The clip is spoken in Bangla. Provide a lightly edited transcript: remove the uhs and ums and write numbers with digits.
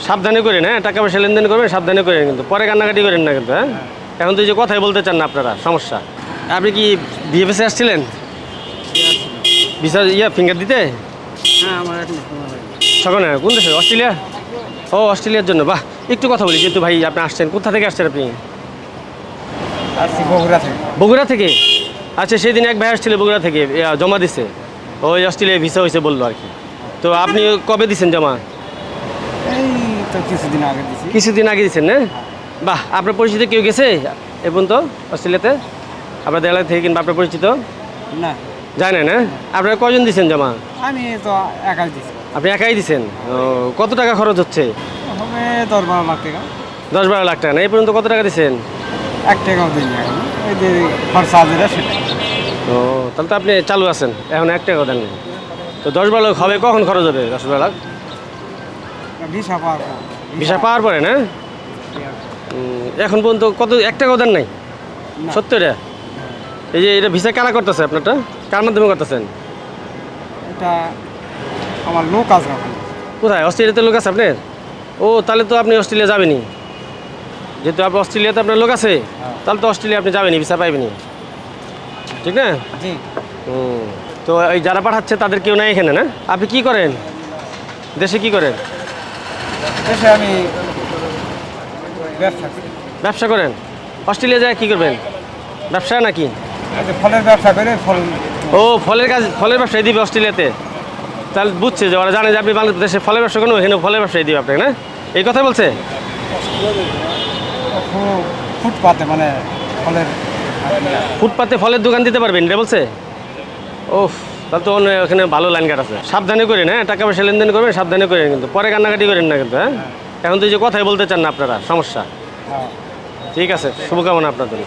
সাবধানে করেন, হ্যাঁ টাকা পয়সা লেনদেন করবেন সাবধানে করেন, কিন্তু পরে কান্নাকাটি করেন না কিন্তু। হ্যাঁ এখন তো এই যে কথাই বলতে চান না আপনারা, সমস্যা। আপনি কি বিএফএসে আসছিলেন ভিসা ফিঙ্গার দিতে? হ্যাঁ আমার এখন সকালে কোন দেশে? অস্ট্রেলিয়া? ও অস্ট্রেলিয়ার জন্য, বাহ। একটু কথা বলি, যেহেতু ভাই আপনি আসছেন, কোথা থেকে আসছেন আপনি? আসছি বগুড়া থেকে। বগুড়া থেকে? আচ্ছা, সেদিন এক ভাই আসছিল বগুড়া থেকে, জমা দিছে, ওই অস্ট্রেলিয়ায় ভিসা হয়েছে বললো আর কি। তো আপনি কবে দিচ্ছেন জমা? এই তো কিছুদিন আগে দিছি। কিছুদিন আগে দিচ্ছেন না? বাহ, আপনার পরিচিত কেউ গেছে এখন তো অস্ট্রেলিয়াতে আপনাদের এলাকা থেকে, কিংবা আপনার পরিচিত? না জানেন না? আপনারা কজন দিচ্ছেন জমা? আমি তো একাই দিছি। আপনি একাই দিচ্ছেন? ও, কত টাকা খরচ হচ্ছে? হবে 10-12 লাখ টাকা। 10-12 লাখ টাকা না? এই পর্যন্ত কত টাকা দিচ্ছেন? 1 টাকাও দিইনি এখন, ওই যে খরচা যেটা সেটা। ও, তাহলে তো আপনি চালু আছেন, এখন 1 টাকাও দেন না। তো 10-12 লাখ হবে, কখন খরচ হবে 10-12 লাখ? ভিসা পাওয়ার পর। ভিসা পাওয়ার পরে না? এখন পর্যন্ত কত 1 টাকাও দেন নাই? না। সত্যি এটা? এই যে এটা ভিসা কারা করতেছে আপনারটা? কার মাধ্যমে করতেছেন? এটা আমার লোক আছে ওখানে। কোথায়? অস্ট্রেলিয়াতে লোক আছে আপনার? ও, তাহলে তো আপনি অস্ট্রেলিয়া যাবেনই, যেহেতু আপনি অস্ট্রেলিয়াতে আপনার লোক আছে, তাহলে তো অস্ট্রেলিয়া আপনি যাবেনই, ভিসা পাইবেনি, ঠিক না? জি। তো এই যারা পাঠাচ্ছে তাদের কেউ নাই এখানে না? আপনি কি করেন দেশে, কি করেন? দেশে আমি ব্যবসা করি। ব্যবসা করেন? অস্ট্রেলিয়া যায় কি করবেন? ব্যবসা নাকি? এই যে ফলের ব্যবসা করে ফল। ও, ফলের কাজ, ফলের ব্যবসায় দিবে অস্ট্রেলিয়াতে? তাহলে বুঝছে যে ওরা জানে যে আপনি বাংলাদেশে ফলের ব্যবসা করেন, এখানে ফলের ব্যবসায় দিবে আপনাকে না? এই কথা বলছে? ফুটপাতে মানে ফলের। ফুটপাতে ফলের দোকান দিতে পারবেন এটা বলছে? ওফ, তাহলে তো ওখানে ভালো লাইন কাট আছে। সাবধানে করেন, হ্যাঁ টাকা পয়সা লেনদেন করবেন সাবধানে করেন, কিন্তু পরে কান্নাকাটি করেন না কিন্তু। হ্যাঁ এখন তো এই যে কথাই বলতে চান না আপনারা, সমস্যা। হ্যাঁ। ঠিক আছে, শুভকামনা আপনার জন্য।